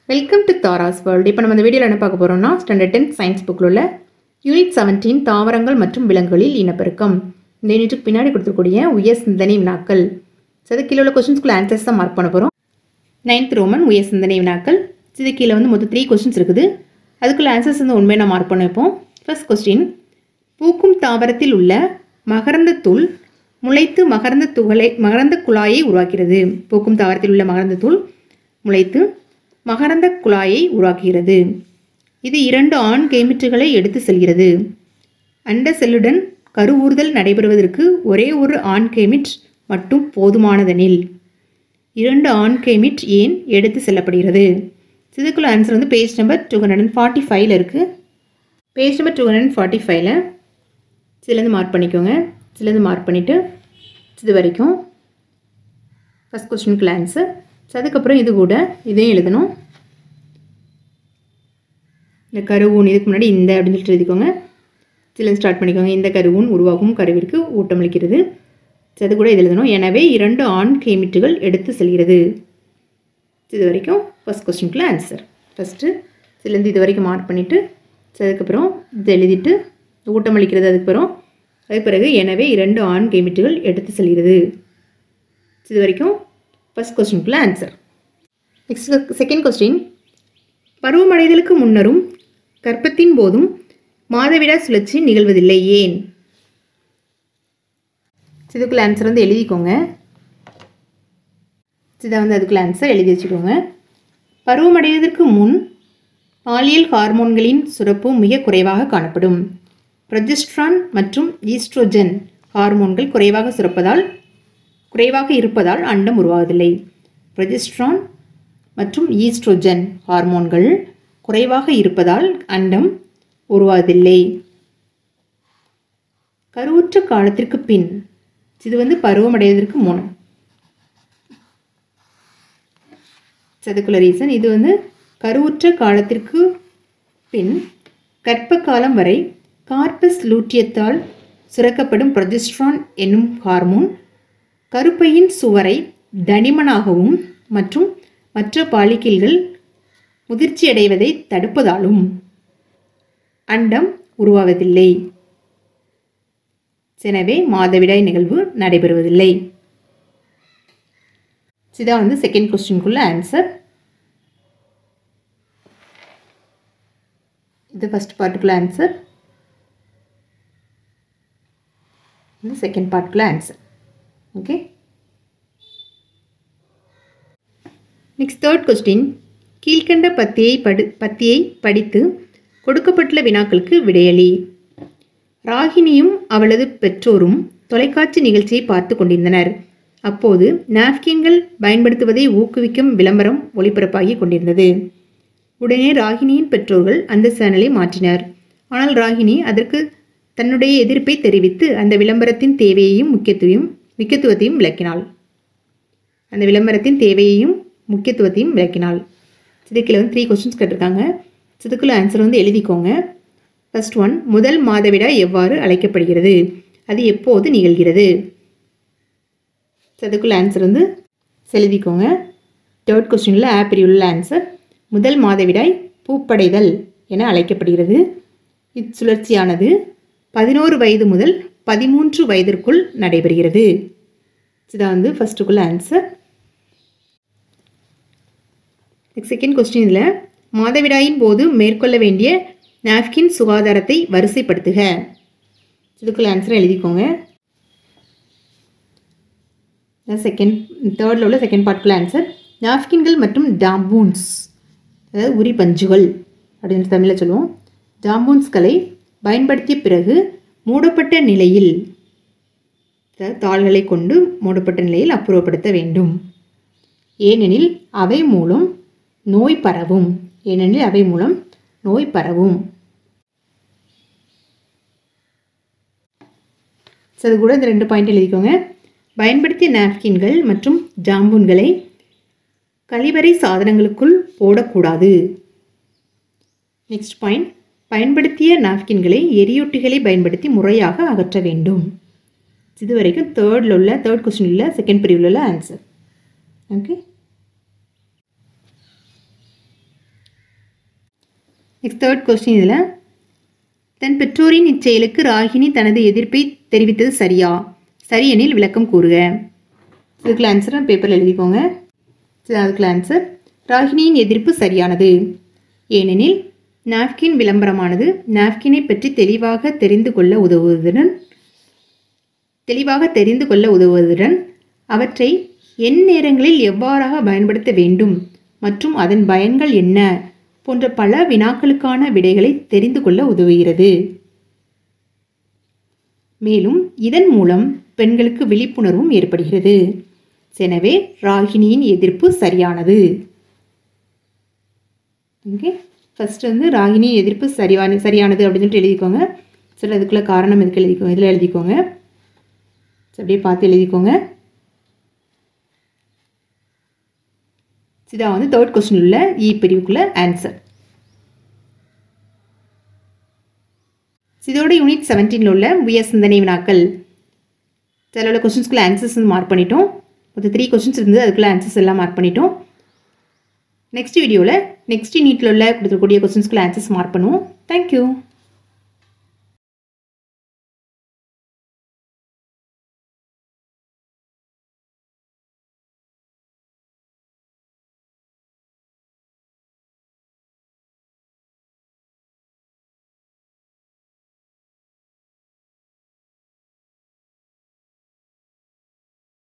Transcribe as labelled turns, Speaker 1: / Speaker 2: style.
Speaker 1: Welcome to Tara's world. இப்போ நம்ம இந்த வீடியோவில் என்ன பார்க்க போகிறோம்னா ஸ்டாண்டர்ட் 10 சயின்ஸ் புக்கில் உள்ள யூனிட் 17 தாவரங்கள் மற்றும் விலங்குகளில் இனப்பெருக்கம். இந்த யூனிட்டுக்கு பின்னாடி கொடுத்துருக்கூடிய உயர் சிந்தனை வினாக்கள். அது கீழே உள்ள கொஸ்டின்ஸ்குள்ள ஆன்சர்ஸ் தான் மார்க் பண்ண போகிறோம். 9th ரோமன் உயர் சிந்தனை வினாக்கள். இது கீழே மொத்தம் 3 கொஸ்டின்ஸ் இருக்குது. அதுக்குள்ள ஆன்சர்ஸ் உண்மையை நான் மார்க் பண்ண வைப்போம். ஃபர்ஸ்ட் கொஸ்டின், பூக்கும் தாவரத்தில் உள்ள மகரந்த தூள் முளைத்து மகரந்த குழாயை உருவாக்கிறது. பூக்கும் தாவரத்தில் உள்ள மகரந்த தூள் முளைத்து மகரந்த குழாயை உருவாக்குகிறது. இது 2 ஆண் கேமிட்டுகளை எடுத்து செல்கிறது. அண்ட செல்லுடன் கருவூறுதல் நடைபெறுவதற்கு ஒரே ஒரு ஆண் கேமிட் மட்டும் போதுமானதெனில் 2 ஆண் கேமிட் ஏன் எடுத்து செல்லப்படுகிறது? இதுக்குள்ள ஆன்சர் பேஜ் நம்பர் 245 இருக்குது. பேஜ் நம்பர் 245 இதுலேருந்து மார்க் பண்ணிக்கோங்க. இதுலேருந்து மார்க் பண்ணிவிட்டு இது வரைக்கும் ஃபஸ்ட் கொஸ்டினுக்குள்ள ஆன்சர். அதுக்கப்புறம் இது கூட இதையும் எழுதணும். இந்த கருவூன் இதுக்கு முன்னாடி இந்த அப்படின்னு சொல்லிட்டு எழுதிக்கோங்க. இதுலேருந்து ஸ்டார்ட் பண்ணிக்கோங்க. இந்த கருவூன் உருவாகும் கருவிற்கு ஊட்டமளிக்கிறது. அது கூட இது எழுதணும். எனவே 2 ஆண் கேமிட்டுகள் எடுத்து செல்கிறது. இது வரைக்கும் ஃபஸ்ட் கொஸ்டினுக்குள்ள ஆன்சர். ஃபஸ்ட்டு இதுலேருந்து இது வரைக்கும் மார்க் பண்ணிவிட்டு அதுக்கப்புறம் இது எழுதிட்டு ஊட்டமளிக்கிறது அதுக்கு பிறகு எனவே 2 ஆண் கேமிட்டுகள் எடுத்து செல்கிறது. இது வரைக்கும் ஃபஸ்ட் கொஸ்டினுக்குள்ள ஆன்சர். நெக்ஸ்ட் செகண்ட் கொஸ்டின், பருவமடைதலுக்கு முன்னரும் கர்ப்பத்தின் போதும் மாதவிடாய் சுழற்சி நிகழ்வதில்லை ஏன்? இதுக்குள்ள ஆன்சர் எழுதிக்கோங்க. இதை அதுக்குள்ள ஆன்சர் எழுதி வச்சுக்கோங்க. பருவமடைவதற்கு முன் பாலியல் ஹார்மோன்களின் சுரப்பு மிக குறைவாக காணப்படும். ப்ரொஜெஸ்ட்ரான் மற்றும் ஈஸ்ட்ரோஜன் ஹார்மோன்கள் குறைவாக இருப்பதால் அண்டம் உருவாவதில்லை. ப்ரொஜெஸ்ட்ரான் மற்றும் ஈஸ்ட்ரோஜன் ஹார்மோன்கள் குறைவாக இருப்பதால் அண்டம் உருவாவதில்லை. கருவுற்ற காலத்திற்கு பின் இது பருவமடைவதற்கு முன். அதுக்குள்ள ரீசன் இது கருவுற்ற காலத்திற்கு பின் கர்ப்ப காலம் வரை கார்பஸ் லூட்டியத்தால் சுரக்கப்படும் ப்ரொஜெஸ்ட்ரான் என்னும் ஹார்மோன் கருப்பையின் சுவரை தடிமனாகவும் மற்றும் மற்ற பாலிக்கில்கள் முதிர்ச்சியடைவதை தடுப்பதாலும் அண்டம் உருவாவதில்லை. எனவே மாதவிடாய் நிகழ்வு நடைபெறுவதில்லை. இதான் செகண்ட் கொஸ்டினுக்குள்ள ஆன்சர். இது ஃபர்ஸ்ட் பார்ட்டுக்குள்ள ஆன்சர். இந்த செகண்ட் பார்ட்டுக்குள்ள answer. Okay. Next third question, கீழ்கண்ட பத்தியை படித்து கொடுக்கப்பட்டுள்ள வினாக்களுக்கு விடையளி. ராகினியும் அவளது பெற்றோரும் தொலைக்காட்சி நிகழ்ச்சியை பார்த்து கொண்டிருந்தனர். அப்போது நாப்கின்கள் பயன்படுத்துவதை ஊக்குவிக்கும் விளம்பரம் ஒளிபரப்பாகி கொண்டிருந்தது. உடனே ராகினியின் பெற்றோர்கள் அந்த சேனலை மாற்றினர். ஆனால் ராகினி அதற்கு தன்னுடைய எதிர்ப்பை தெரிவித்து அந்த விளம்பரத்தின் தேவையையும் முக்கியத்துவத்தையும் விளக்கினாள். இதுக்குள்ள 3 கொஸ்டின்ஸ் கேட்டிருக்காங்க. இதுக்குள்ள ஆன்சர் எழுதிக்கோங்க. ஃபர்ஸ்ட் ஒன், முதல் மாதவிடாய் எவ்வாறு அழைக்கப்படுகிறது? அது எப்போது நிகழ்கிறது? அதுக்குள்ள ஆன்சர் எழுதிக்கோங்க. தேர்ட் கொஸ்டினில் ஆப்பிரியுள்ள ஆன்சர், முதல் மாதவிடாய் பூப்படைதல் என அழைக்கப்படுகிறது. இச்சுழற்சியானது 11 வயது முதல் 13 வயதிற்குள் நடைபெறுகிறது. இதுதான் ஃபர்ஸ்ட்டுக்குள்ள ஆன்சர். செகண்ட் கொஸ்டின், இதில் மாதவிடாயின் போது மேற்கொள்ள வேண்டிய நாப்கின் சுகாதாரத்தை வரிசைப்படுத்துக. இதுக்குள்ள ஆன்சர் எழுதிக்கோங்க. தேர்டில் உள்ள செகண்ட் பார்ட்டுக்குள்ள ஆன்சர், நாப்கின்கள் மற்றும் டாம்பூன்ஸ், அதாவது உரி பஞ்சுகள் அப்படின்னு தமிழில் சொல்லுவோம். டாம்பூன்ஸ்களை பயன்படுத்திய பிறகு மூடப்பட்ட நிலையில், தாள்களை கொண்டு மூடப்பட்ட நிலையில் அப்புறப்படுத்த வேண்டும். ஏனெனில் அவை மூலம் நோய் பரவும். அது கூட இந்த 2 பாயிண்ட் எழுதிக்கோங்க. பயன்படுத்திய நாப்கின்கள் மற்றும் ஜாம்பூன்களை கழிவறை சாதனங்களுக்குள் போடக்கூடாது. நெக்ஸ்ட் பாயிண்ட், பயன்படுத்திய நாப்கின்களை எரியூட்டிகளை பயன்படுத்தி முறையாக அகற்ற வேண்டும். இது வரைக்கும் தேர்ட் கொஸ்டின் உள்ள செகண்ட் பிரிவில் உள்ள answer. Okay. Next third question இதில் தன் பெற்றோரின் இச்செயலுக்கு ராகினி தனது எதிர்ப்பை தெரிவித்தது சரியா? சரியெனில் விளக்கம் கூறுக. இதுக்குள்ள ஆன்சரை பேப்பரில் எழுதிக்கோங்க. அதுக்குள்ள ஆன்சர் ராகினியின் எதிர்ப்பு சரியானது. ஏனெனில் நாப்கின் விளம்பரமானது நாப்கினை பற்றி தெளிவாக தெரிந்து கொள்ள உதவுவதுடன் அவற்றை எந்நேரங்களில் எவ்வாறாக பயன்படுத்த வேண்டும் மற்றும் அதன் பயன்கள் என்ன போன்ற பல வினாக்களுக்கான விடைகளை தெரிந்து கொள்ள உதவுகிறது. மேலும் இதன் மூலம் பெண்களுக்கு விழிப்புணர்வும் ஏற்படுகிறது. எனவே ராகினியின் எதிர்ப்பு சரியானது. ஓகே, ஃபர்ஸ்ட் வந்து ராகினி எதிர்ப்பு சரியானது அப்படின்னு சொல்லிட்டு எழுதிக்கோங்க. சரி, அதுக்குள்ள காரணம் எதுக்கு எழுதிக்கோங்க, இதில் எழுதிக்கோங்க. அப்படியே பார்த்து எழுதிக்கோங்க. இதான் வந்து தேர்ட் கொஸ்டின் உள்ள இ பிரிவுக்குள்ள ஆன்சர். இதோட யூனிட் 17 உள்ள உய சிந்தனை வினாக்கள் சில உள்ள கொஸ்டின்ஸ்க்குள்ள ஆன்சர்ஸ் மார்க் பண்ணிட்டோம். ஒரு 3 கொஸ்டின்ஸ் இருந்தது, அதுக்குள்ள ஆன்சர்ஸ் எல்லாம் மார்க் பண்ணிட்டோம். நெக்ஸ்ட் வீடியோவில் நெக்ஸ்ட் யூனிட்டில் உள்ள கொடுத்துருக்கூடிய கொஸ்டின்ஸ்க்குள்ள ஆன்சர்ஸ் மார்க் பண்ணுவோம். தேங்க்யூ.